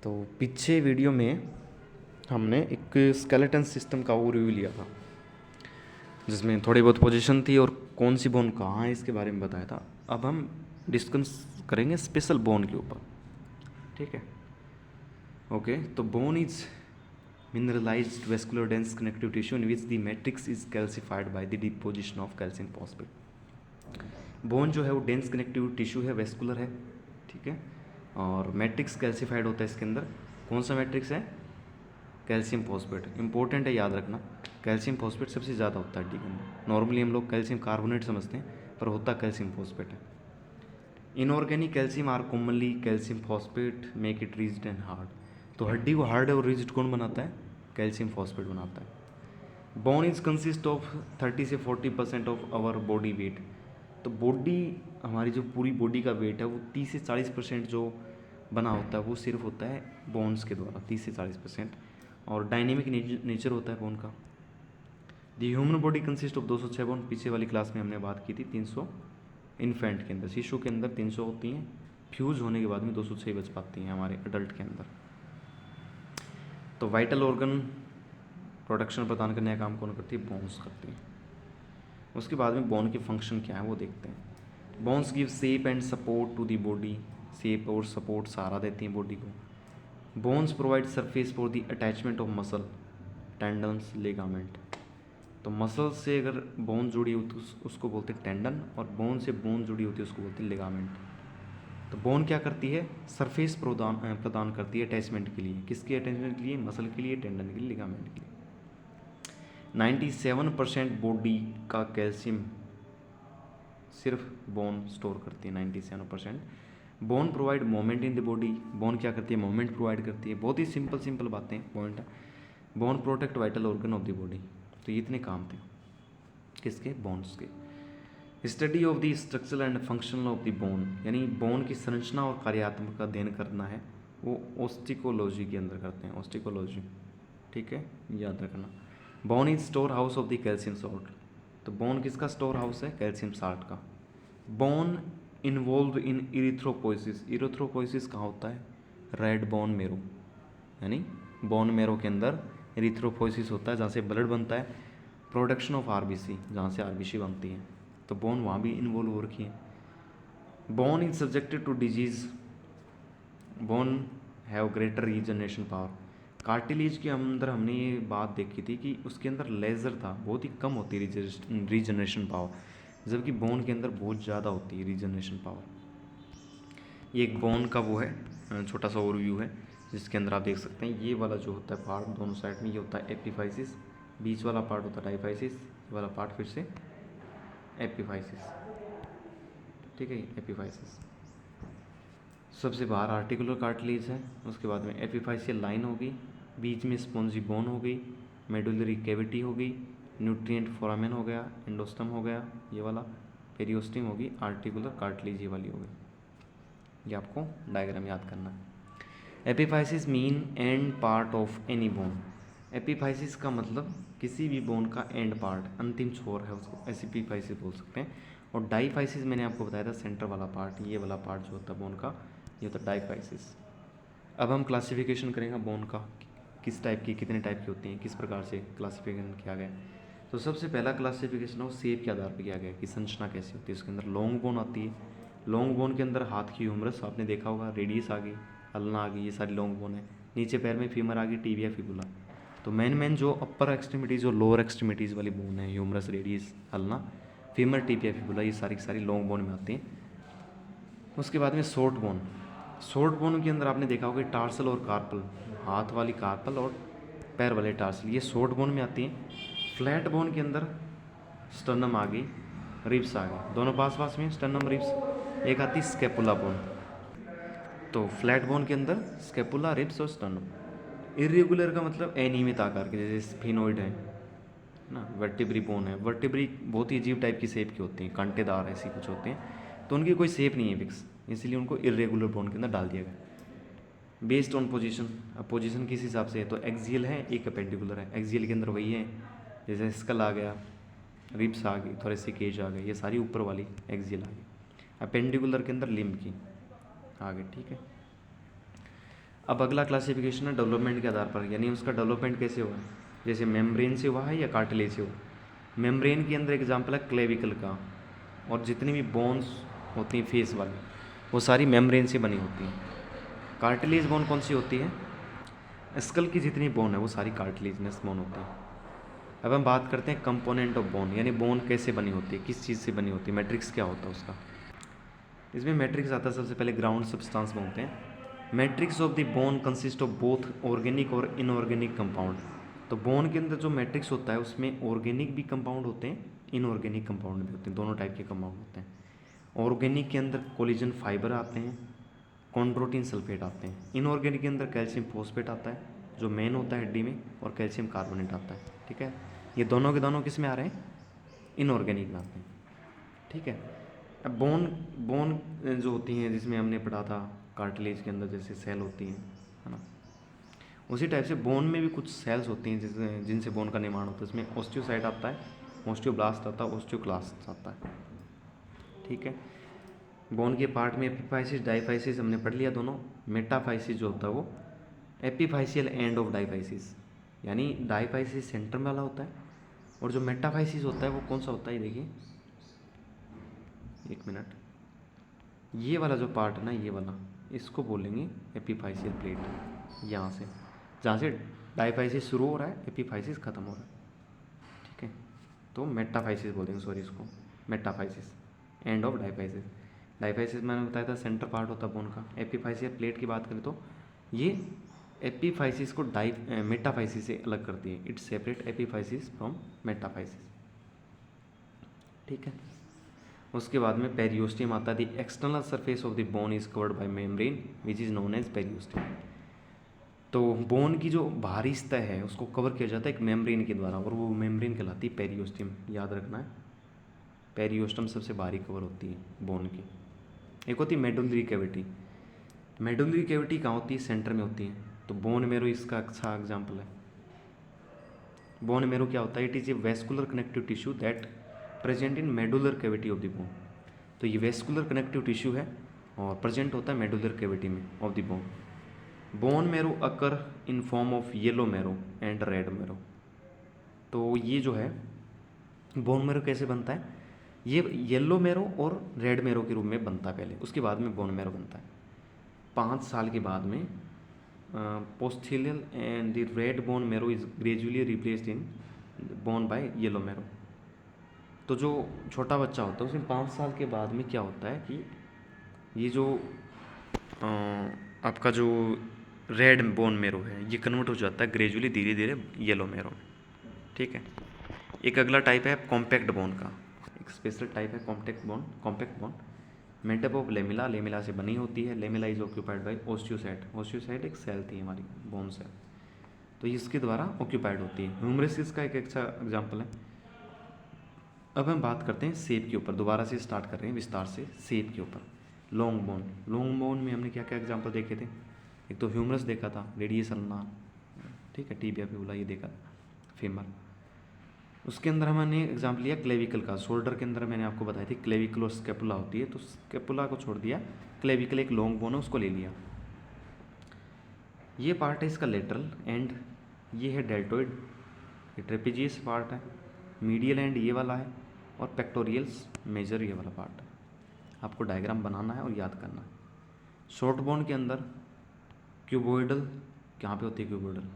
तो पीछे वीडियो में हमने एक स्केलेटन सिस्टम का ओवरव्यू लिया था, जिसमें थोड़ी बहुत पोजीशन थी और कौन सी बोन कहाँ है इसके बारे में बताया था। अब हम डिस्कस करेंगे स्पेशल बोन के ऊपर, ठीक है। ओके, तो bone is mineralized vascular dense connective tissue in which the matrix is calcified by the deposition of calcium phosphate। Bone जो है वो डेंस कनेक्टिव टिश्यू है, वेस्कुलर है, ठीक है, और मैट्रिक्स कैल्सिफाइड होता है इसके अंदर। कौन सा मैट्रिक्स है? Calcium phosphate. इंपॉर्टेंट है, याद रखना, कैल्शियम फॉस्फेट सबसे ज़्यादा होता है हड्डी के अंदर। नॉर्मली हम लोग कैल्शियम कार्बोनेट समझते हैं, पर होता कैल्शियम फॉस्फेट है। Inorganic calcium are commonly calcium phosphate make it rigid and hard. तो हड्डी को हार्ड और रिजिड कौन बनाता है? कैल्शियम फॉस्फेट बनाता है। बोन इज कंसिस्ट ऑफ 30 से 40% ऑफ आवर बॉडी वेट। तो बॉडी, हमारी जो पूरी बॉडी का वेट है वो 30 से 40% जो बना होता है वो सिर्फ होता है बोन्स के द्वारा, 30 से 40%। और डायनेमिक नेचर होता है बोन का। The human body consist of 206 bone. पीछे वाली क्लास में हमने बात की थी 300 इन्फेंट के अंदर, शिशु के अंदर 300 होती हैं, फ्यूज़ होने के बाद में 206 बच पाती हैं हमारे अडल्ट के अंदर। तो वाइटल ऑर्गन प्रोडक्शन प्रदान करने का काम कौन करती है? बोन्स करती है। उसके बाद में बोन के फंक्शन क्या है वो देखते हैं। Bones give shape and support to the body. Shape और सपोर्ट सहारा देती हैं बॉडी को। Bones provide surface for the attachment of muscle, tendons, ligament. तो मसल से अगर बोन जुड़ी होती है उसको बोलते हैं टेंडन, और बोन से बोन जुड़ी होती है उसको बोलते हैं लिगामेंट। तो बोन क्या करती है? सरफेस प्रदान करती है अटैचमेंट के लिए। किसके अटैचमेंट के लिए? मसल के लिए, टेंडन के लिए, लिगामेंट के लिए। 97% बॉडी का कैल्शियम सिर्फ बोन स्टोर करती है, 97%। Bone provide moment in the body. Bone क्या करती है? मोमेंट प्रोवाइड करती है। बहुत ही सिंपल बातें पॉइंट है। Bone protect vital organ of the body. तो ये इतने काम थे किसके? बोन्स के। Study of the structural and functional of the bone, यानी बोन की संरचना और कार्यात्मक का अध्ययन करना है, वो ऑस्टिकोलॉजी के अंदर करते हैं, ऑस्टिकोलॉजी, ठीक है, याद रखना। Bone is store house of the calcium salt. तो बोन किसका स्टोर हाउस है? कैल्शियम साल्ट का। Bone involve in erythropoiesis. Erythropoiesis कहाँ होता है? रेड बोन मेरो, यानी बोन मेरो के अंदर इरिथ्रोपोइसिस होता है, जहाँ से ब्लड बनता है। प्रोडक्शन ऑफ आरबीसी, जहाँ से आरबीसी बनती है, तो बोन वहाँ भी इन्वॉल्व हो रखी है। Bone is subjected to disease. Bone have greater regeneration power. Cartilage के अंदर हमने ये बात देखी थी कि उसके अंदर लेज़र था, बहुत ही कम होती है रीजनरेशन पावर, जबकि बोन के अंदर बहुत ज़्यादा होती है रीजनरेशन पावर। ये एक बोन का वो है, छोटा सा ओवरव्यू है, जिसके अंदर आप देख सकते हैं ये वाला जो होता है पार्ट दोनों साइड में, ये होता है एपिफाइसिस, बीच वाला पार्ट होता है डाइफाइसिस, ये वाला पार्ट फिर से एपिफाइसिस, ठीक है, एपिफाइसिस। सबसे बाहर आर्टिकुलर कार्टिलेज है, उसके बाद में एपिफाइसियल लाइन होगी, बीच में स्पॉन्जी बोन हो गई, मेडुलरी कैविटी हो गई, न्यूट्रिएंट फोरामेन हो गया, एंडोस्टम हो गया ये वाला, पेरियोस्टिम होगी, आर्टिकुलर कार्टिलेज ये वाली हो गई। ये आपको डायग्राम याद करना है। Epiphysis mean and part of any bone. Epiphysis का मतलब किसी भी बोन का एंड पार्ट, अंतिम छोर है, उसको एपिफाइसिस बोल सकते हैं। और डाइफाइसिस मैंने आपको बताया था सेंटर वाला पार्ट, ये वाला पार्ट जो होता है बोन का, ये होता है डाइफाइसिस। अब हम क्लासिफिकेशन करेंगे बोन का, किस टाइप की, कितने टाइप की होती हैं, किस प्रकार से क्लासिफिकेशन किया गया। तो सबसे पहला क्लासिफिकेशन हो शेप के आधार पर किया गया कि संरचना कैसी होती है। उसके अंदर लॉन्ग बोन आती है। लॉन्ग बोन के अंदर हाथ की ह्यूमरस आपने देखा होगा, रेडियस आ गई, अल्ना आ गई, ये सारी लॉन्ग बोन है। नीचे पैर में फीमर आ गई, टिबिया, फिबुला। तो मेन जो अपर एक्सट्रीमिटीज़ और लोअर एक्सट्रीमिटीज़ वाली बोन है, humerus, radius, ulna, femur, tibia, fibula, ये सारी की सारी लॉन्ग बोन में आती हैं। उसके बाद में शॉर्ट बोन। शॉर्ट बोन के अंदर आपने देखा होगा टार्सल और कार्पल, हाथ वाली कार्पल और पैर वाले टार्सल, ये शॉर्ट बोन में आती हैं। फ्लैट बोन के अंदर स्टर्नम आ गई, रिब्स आ गई, दोनों पास में स्टर्नम, रिब्स। एक आती स्केपुला बोन। तो फ्लैट बोन के अंदर स्केपुला, रिब्स और स्टर्नम। इरेगुलर का मतलब अनियमित आकार के, जैसे स्फिनोइड है ना, वर्टिब्री बोन है। वर्टिब्री बहुत ही अजीब टाइप की शेप की होती हैं, कांटेदार ऐसी कुछ होते हैं, तो उनकी कोई शेप नहीं है फिक्स, इसलिए उनको इरेगुलर बोन के अंदर डाल दिया गया। बेस्ड ऑन पोजीशन, अब पोजीशन किस हिसाब से है, तो एक्सियल है, एक अपेंडिकुलर है। एक्सियल के अंदर वही है, जैसे स्कल आ गया, रिब्स आ गई, थोरेसिक एज आ गई, ये सारी ऊपर वाली एक्सियल आ गई। अपेंडिकुलर के अंदर लिम्ब की आ गई, ठीक है। अब अगला क्लासिफिकेशन है डेवलपमेंट के आधार पर, यानी उसका डेवलपमेंट कैसे हुआ है, जैसे मेम्ब्रेन से हुआ है या कार्टिलेज से हुआ। मेम्ब्रेन के अंदर एग्जाम्पल है क्लेविकल का, और जितनी भी बोन्स होती हैं फेस वाली वो सारी मेम्ब्रेन से बनी होती हैं। कार्टिलेज बोन कौन सी होती है, स्कल की जितनी बोन है वो सारी कार्टिलेजनस बोन होती है। अब हम बात करते हैं कंपोनेंट ऑफ बोन, यानी बोन कैसे बनी होती है, किस चीज़ से बनी होती है, मैट्रिक्स क्या होता है उसका। इसमें मैट्रिक्स आता है, सबसे पहले ग्राउंड सब्सटेंस बोलते हैं। Matrix of the bone consist of both organic और इनऑर्गेनिक कंपाउंड। तो बोन के अंदर जो मैट्रिक्स होता है उसमें ऑर्गेनिक भी कंपाउंड होते हैं, इनऑर्गेनिक कंपाउंड भी होते हैं, दोनों टाइप के कंपाउंड होते हैं। ऑर्गेनिक के अंदर कोलेजन फाइबर आते हैं, कॉन्ड्रोटिन सल्फेट आते हैं। इनऑर्गेनिक के अंदर कैल्शियम फॉस्फेट आता है जो मेन होता है हड्डी में, और कैल्शियम कार्बोनेट आता है। ठीक है, ये दोनों के दोनों किस में आ रहे हैं, इनऑर्गेनिक में आते हैं। ठीक है, अब बोन बोन जो होती हैं जिसमें हमने पढ़ा था कार्टिलेज के अंदर जैसे सेल होती हैं, है ना, उसी टाइप से बोन में भी कुछ सेल्स होती हैं जिनसे बोन का निर्माण होता है। इसमें ऑस्टियोसाइट आता है, ऑस्टियोब्लास्ट आता है, ऑस्टियोक्लास्ट आता है। ठीक है, बोन के पार्ट में एपिफाइसिस डाइफाइसिस हमने पढ़ लिया दोनों। मेटाफाइसिस जो होता है वो एपिफाइसियल एंड ऑफ डाइफाइसिस, यानी डाइफाइसिस सेंटर में वाला होता है, और जो मेटाफाइसिस होता है वो कौन सा होता है, ये देखिए, एक मिनट, ये वाला जो पार्ट है ना, ये वाला, इसको बोलेंगे एपिफाइसियल प्लेट। यहाँ से जहाँ से डाइफाइसिस शुरू हो रहा है, एपिफाइसिस खत्म हो रहा है। ठीक है, तो मेटाफाइसिस बोल देंगे, सॉरी, इसको metaphysis, end of diaphysis. Diaphysis मैंने बताया था सेंटर पार्ट होता है बोन का। एपिफाइसियल प्लेट की बात करें तो ये एपिफाइसिस को मेटाफाइसिस से अलग करती है। It's separate epiphysis from metaphysis. ठीक है, उसके बाद में पेरियोस्टियम आता है। The external surface of the bone is covered by membrane which is known as periosteum. तो बोन की जो बाहरी सतह है उसको कवर किया जाता है एक मेम्ब्रेन के द्वारा, और वो मेम्ब्रेन कहलाती है पेरियोस्टियम। याद रखना है, पेरियोस्टियम सबसे बाहरी कवर होती है बोन की। एक होती है मेडुलरी कैविटी। मेडुलरी कैविटी कहाँ होती है, सेंटर में होती है। तो बोन मेरो इसका अच्छा एग्जाम्पल है। बोन मेरो क्या होता है, it is a vascular connective tissue that present in medullary cavity of the bone. तो ये वेस्कुलर कनेक्टिव टिश्यू है और प्रेजेंट होता है मेडुलर कैविटी में of the bone. Bone marrow occur in form of yellow मेरो एंड रेड मेरो। तो ये जो है बोन मेरो कैसे बनता है, ये येलो मेरो और रेड मेरो के रूप में बनता है पहले, उसके बाद में बोन मेरो बनता है। 5 साल के बाद में पोस्थेलियल and the red bone marrow is gradually replaced in bone by yellow marrow. तो जो छोटा बच्चा होता है उसमें 5 साल के बाद में क्या होता है कि ये जो आपका जो रेड बोन मेरो है ये कन्वर्ट हो जाता है ग्रेजुअली, धीरे धीरे येलो मेरो में। ठीक है, एक अगला टाइप है कॉम्पैक्ट बोन का, एक स्पेशल टाइप है compact bone. Compact bone made up of lamella, lamella से बनी होती है। Lamella is occupied by osteocyte. Osteocyte एक सेल थी हमारी बोन सेल, तो इसके द्वारा ऑक्यूपाइड होती है। ह्यूमरस इसका एक अच्छा एग्जाम्पल है। अब हम बात करते हैं शेप के ऊपर, दोबारा से स्टार्ट कर रहे हैं विस्तार से शेप के ऊपर। लॉन्ग बोन, लॉन्ग बोन में हमने क्या क्या एग्जाम्पल देखे थे, एक तो ह्यूमरस देखा था, रेडियस अल्नार, ठीक है, टीबिया पिबुला ये देखा, फीमर। उसके अंदर हमने एग्जाम्पल लिया क्लेविकल का। शोल्डर के अंदर मैंने आपको बताई थी क्लेविकल और स्केपुला होती है, तो स्केपुला को छोड़ दिया, क्लेविकल एक लॉन्ग बोन है उसको ले लिया। ये पार्ट है इसका लेटरल एंड, ये है डेल्टोइड, ये ट्रेपेजियस पार्ट है। मीडियल एंड ये वाला है, और पेक्टोरियल्स मेजर ये वाला पार्ट है। आपको डायग्राम बनाना है और याद करना है। शॉर्ट बोन के अंदर क्यूबोइडल, कहाँ पे होती है क्यूबोइडल,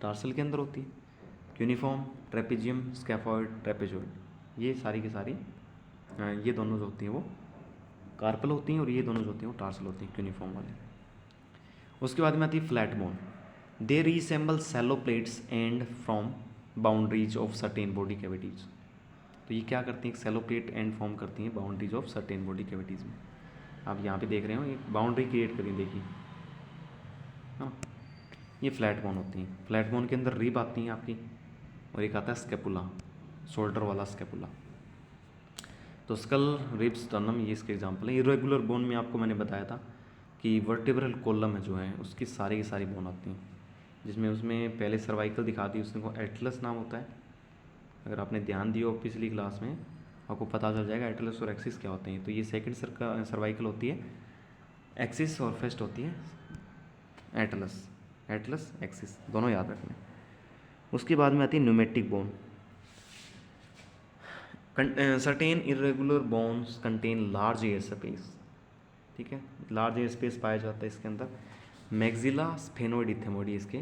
टार्सल के अंदर होती है। यूनिफॉर्म, ट्रेपेजियम, स्कैफॉइड, ट्रेपेजॉइड, ये सारी की सारी ये दोनों जो होती हैं वो कार्पल होती हैं, और ये दोनों जो होती हैं वो टार्सल होती हैं, यूनिफॉर्म वाले। उसके बाद में आती है flat bone. They resemble shallow plates and from boundaries of certain body cavities. तो ये क्या करती हैं, एक सैलो प्लेट एंड फॉर्म करती हैं boundaries of certain body cavities में। आप यहाँ पे देख रहे हो एक बाउंड्री क्रिएट करी, देखिए, हाँ, ये फ्लैट बोन होती हैं। फ्लैट बोन के अंदर रिब आती हैं आपकी, और एक आता है स्केपुला, शोल्डर वाला स्केपुला। तो स्कल, रिब्स, स्टर्नम, ये इसके एग्जाम्पल है। इरेगुलर बोन में आपको मैंने बताया था कि वर्टिब्रल कॉलम है जो है उसकी सारी की सारी बोन आती हैं, जिसमें उसमें पहले सर्वाइकल दिखा दी, उसको एटलस नाम होता है। अगर आपने ध्यान दिया हो पिछली क्लास में आपको पता चल जाएगा एटलस और एक्सिस क्या होते हैं। तो ये सेकंड सर्वाइकल होती है एक्सिस, और फर्स्ट होती है एटलस, एटलस एक्सिस, दोनों याद रखने। उसके बाद में आती है pneumatic bone. Certain irregular bones contain large air space, ठीक है, लार्ज एयर स्पेस पाया जाता है इसके अंदर। मैक्सिला स्फेनोइड इथेमोइड इसके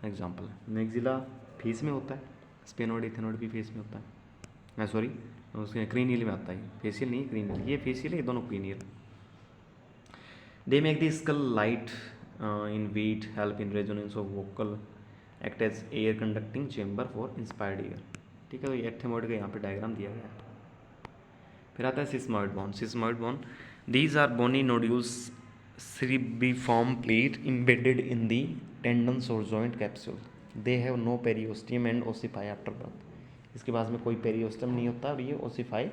एग्जाम्पल है। मैक्सिला फेस में होता है, स्फेनोइड इथेनोइड भी फेस में होता है, सॉरी उसके क्रीनियल में आता है, फेशियल नहीं क्रीनियल, ये फेशियल है, ये दोनों cranial. They make the skull light in weight, help in resonance of vocal, act as air conducting chamber for inspired air, ठीक है। तो ये एथेमोइड का यहाँ पे डायग्राम दिया गया है। फिर आता है sesamoid bone. Sesamoid bone, these are bony nodules cerebriform plate embedded in the tendons or joint capsule. They have no periosteum and ossify after birth. इसके बाद में कोई पेरियोस्टम नहीं होता और ये ओसिफाई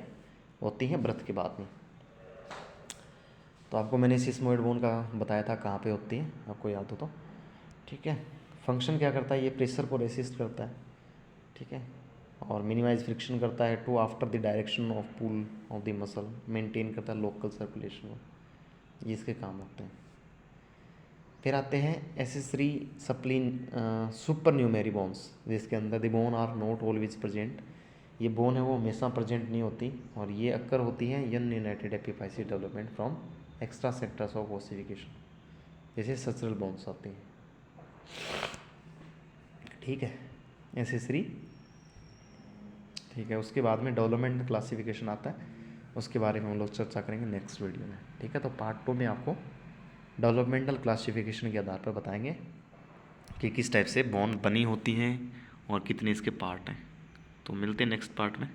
होती हैं ब्रथ के बाद में। तो आपको मैंने सिस्मोइड बोन का बताया था कहाँ पे होती है, आपको याद हो तो, ठीक है। फंक्शन क्या करता है, ये प्रेशर को रेसिस्ट करता है, ठीक है, और मिनिमाइज फ्रिक्शन करता है to after the direction of pull of the muscle, maintain करता है लोकल सर्कुलेशन, ये इसके काम होते हैं। फिर आते हैं accessory spleen supernumerary bones, जिसके अंदर the bone are not always present, ये बोन है वो हमेशा प्रेजेंट नहीं होती, और ये अक्कर होती है ununited epiphysis development from extra sectors of ossification, जैसे सचरल बोन्स आती हैं, ठीक है, एसेसरी, ठीक है। उसके बाद में डेवलपमेंट क्लासिफिकेशन आता है, उसके बारे में हम लोग चर्चा करेंगे नेक्स्ट वीडियो में, ठीक है। तो पार्ट 2 में आपको डेवलपमेंटल क्लासिफिकेशन के आधार पर बताएंगे कि किस टाइप से बोन बनी होती हैं और कितने इसके पार्ट हैं। तो मिलते हैं नेक्स्ट पार्ट में।